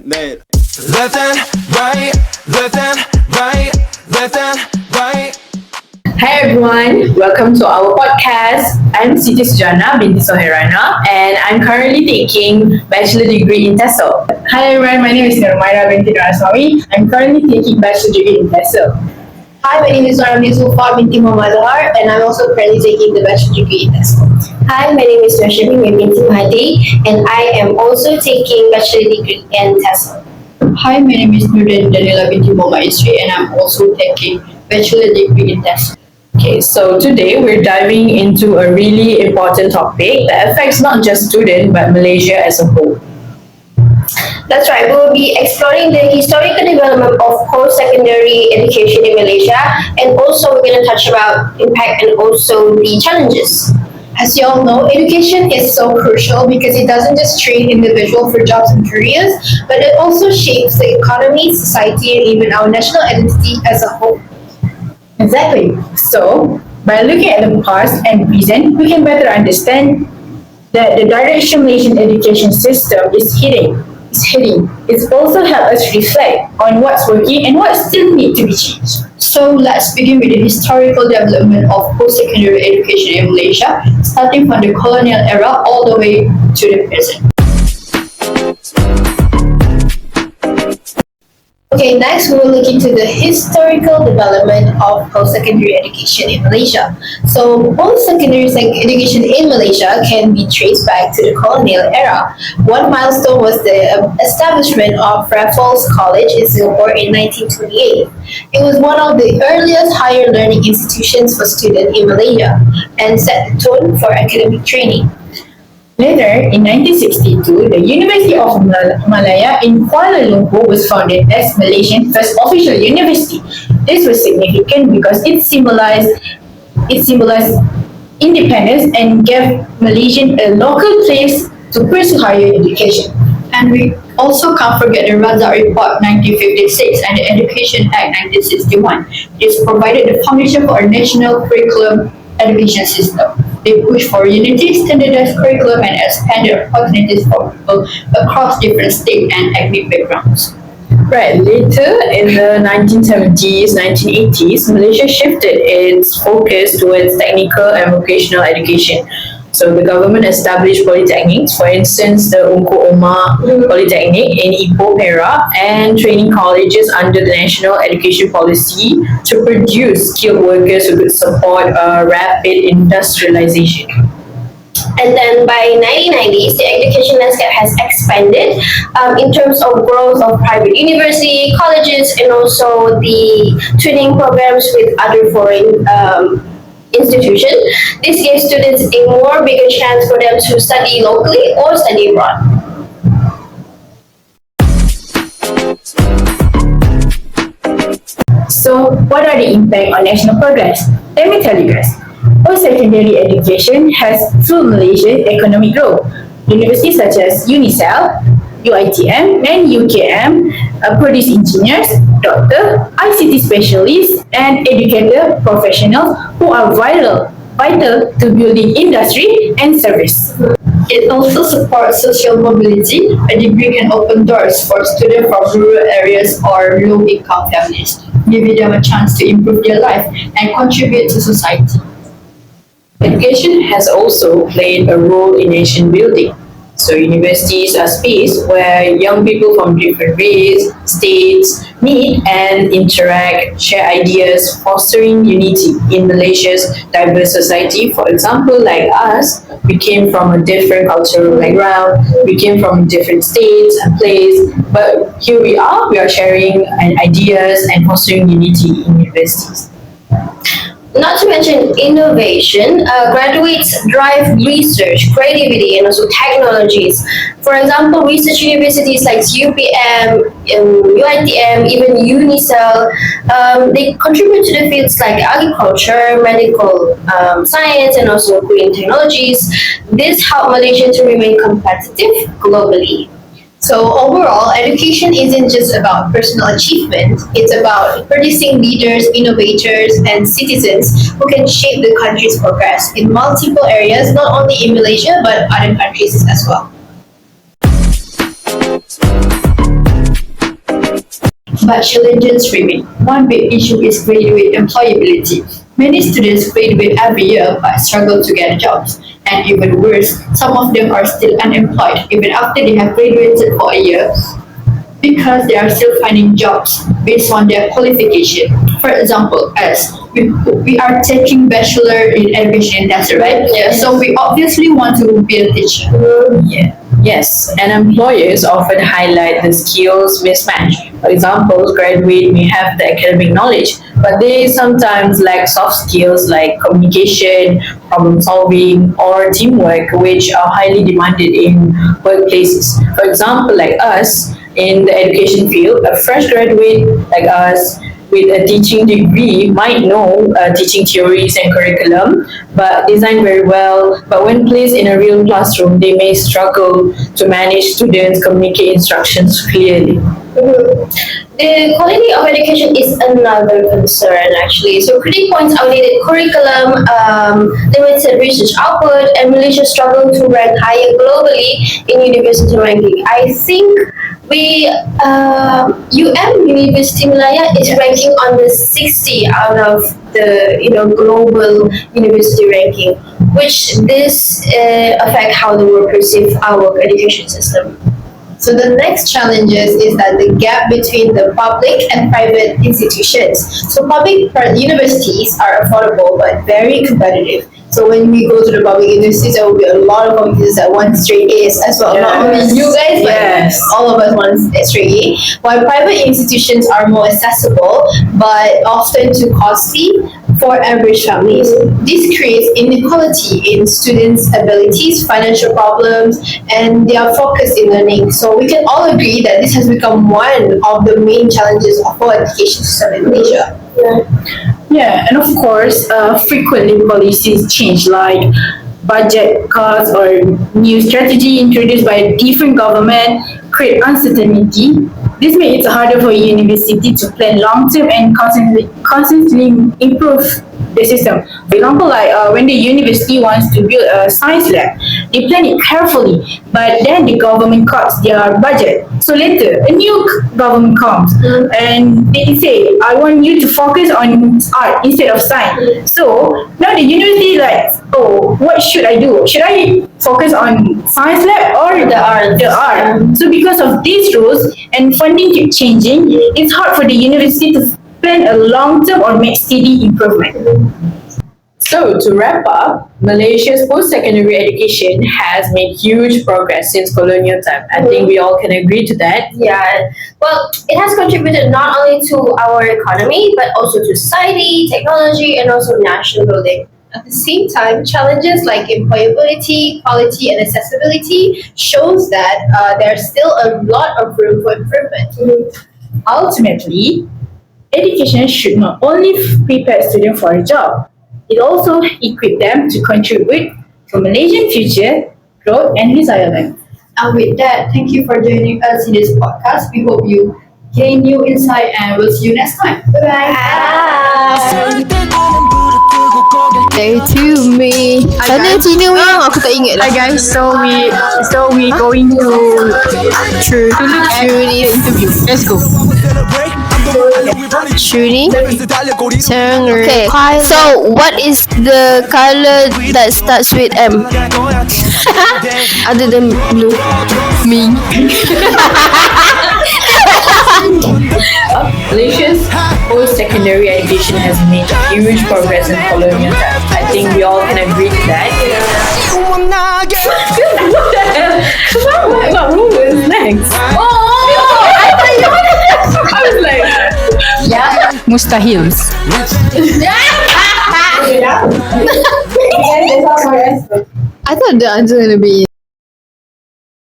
net. Left and right, left and right, left and right. Hi everyone, welcome to our podcast. I'm Siti Sujana binti Soherana and I'm currently taking bachelor degree in TESOL. Hi everyone, my name is Nirmaira binti Ramaswamy. I'm currently taking bachelor degree in TESOL. Hi, my name is Ramli Zulfa binti Muhammad Zahar and I'm also currently taking the bachelor degree in TESOL. Hi, my name is Rashmi binti Mahdi and I am also taking bachelor degree in TESOL. Hi, my name is Nurdin Danila binti Muhammad Isri and I'm also taking bachelor degree in TESOL. Okay, so today we're diving into a really important topic that affects not just students but Malaysia as a whole. That's right, we will be exploring the historical development of post-secondary education in Malaysia, and also we're going to touch about impact and also the challenges. As you all know, education is so crucial because it doesn't just train individuals for jobs and careers, but it also shapes the economy, society, and even our national identity as a whole. Exactly. So, by looking at the past and present, we can better understand that the direction Malaysian education system is heading. It's also helped us reflect on what's working and what still needs to be changed. So let's begin with the historical development of post-secondary education in Malaysia, starting from the colonial era all the way to the present. Okay, next we will look into the historical development of post-secondary education in Malaysia. So, post-secondary education in Malaysia can be traced back to the colonial era. One milestone was the establishment of Raffles College in Singapore in 1928. It was one of the earliest higher learning institutions for students in Malaysia and set the tone for academic training. Later, in 1962, the University of Malaya in Kuala Lumpur was founded as Malaysia's first official university. This was significant because it symbolized independence and gave Malaysians a local place to pursue higher education. And we also can't forget the Razak Report 1956 and the Education Act 1961. This provided the foundation for a national curriculum education system. They pushed for unity, standardized curriculum, and expanded opportunities for people across different state and ethnic backgrounds. Right, later in the 1970s, 1980s, Malaysia shifted its focus towards technical and vocational education. So the government established polytechnics, for instance, the Ungku Omar Polytechnic in Ipoh, Perak, and training colleges under the National Education Policy to produce skilled workers who could support rapid industrialization. And then by 1990s, the education landscape has expanded in terms of growth of private university, colleges, and also the training programs with other foreign institution. This gives students a more bigger chance for them to study locally or study abroad. So, what are the impact on national progress? Let me tell you guys. Post-secondary education has fueled Malaysia's economic growth. Universities such as UNICEF, UITM, and UKM produce engineers, doctors, ICT specialists, and educator professionals who are vital to building industry and service. It also supports social mobility. A degree can open doors for students from rural areas or low-income families, giving them a chance to improve their life and contribute to society. Education has also played a role in nation building. So universities are space where young people from different races, states meet and interact, share ideas, fostering unity in Malaysia's diverse society. For example, like us, we came from a different cultural background, we came from different states and places, but here we are sharing ideas and fostering unity in universities. Not to mention innovation, graduates drive research, creativity, and also technologies. For example, research universities like UPM, UITM, even UNICEF, they contribute to the fields like agriculture, medical science, and also green technologies. This helps Malaysia to remain competitive globally. So overall, education isn't just about personal achievement, it's about producing leaders, innovators, and citizens who can shape the country's progress in multiple areas, not only in Malaysia, but other countries as well. But challenges remain. One big issue is graduate employability. Many students graduate every year but struggle to get jobs. And even worse, some of them are still unemployed even after they have graduated for a year because they are still finding jobs based on their qualification. For example, as we are taking bachelor in education, that's right? Yes. So we obviously want to be a teacher. Yeah. Yes, and employers often highlight the skills mismatch. For example, graduate may have the academic knowledge, but they sometimes lack soft skills like communication, problem solving, or teamwork, which are highly demanded in workplaces. For example, like us in the education field, a fresh graduate like us with a teaching degree might know teaching theories and curriculum, but design very well. But when placed in a real classroom, they may struggle to manage students, communicate instructions clearly. The quality of education is another concern actually. So critic points outdated curriculum, limited research output, and Malaysia struggle to rank higher globally in university ranking. I think University Malaya is ranking on the 60 out of the global university ranking, which this affect how the world perceive our education system. So the next challenges is that the gap between the public and private institutions. So public universities are affordable but very competitive. So when we go to the public universities, there will be a lot of public universities that want straight A's as well. Not only you guys, but Yes. all of us want straight A. While private institutions are more accessible but often too costly for average families. This creates inequality in students' abilities, financial problems, and their focus in learning. So we can all agree that this has become one of the main challenges of our education system in Malaysia. Yeah, and of course, frequently policies change like budget cuts or new strategy introduced by a different government create uncertainty. This makes it harder for university to plan long-term and constantly improve the system. For example, like when the university wants to build a science lab, they plan it carefully, but then the government cuts their budget. So later, a new government comes and they say, I want you to focus on art instead of science. So now the university like, oh, what should I do? Should I focus on science lab or the art? So because of these rules and funding keep changing, it's hard for the university to plan a long-term or make steady improvement. So to wrap up, Malaysia's post-secondary education has made huge progress since colonial time. I think we all can agree to that. Yeah, well, it has contributed not only to our economy but also to society, technology, and also national building. At the same time, challenges like employability, quality, and accessibility shows that there's still a lot of room for improvement. Ultimately, education should not only prepare students for a job, it also equip them to contribute to Malaysian future growth and resilience. And with that, thank you for joining us in this podcast. We hope you gain new insight and we'll see you next time. Bye-bye. Say to me. Sana Cina yang aku tak ingat Hi guys, so we going to True. look at the interview. Let's go. Shuni. Okay. So what is the color that starts with M? Other than blue. Me. Malaysia's post-secondary education has made huge progress in colonial times. I think we all can agree to that. What the hell? What rules next? I was like, Mustahils. I thought the answer gonna be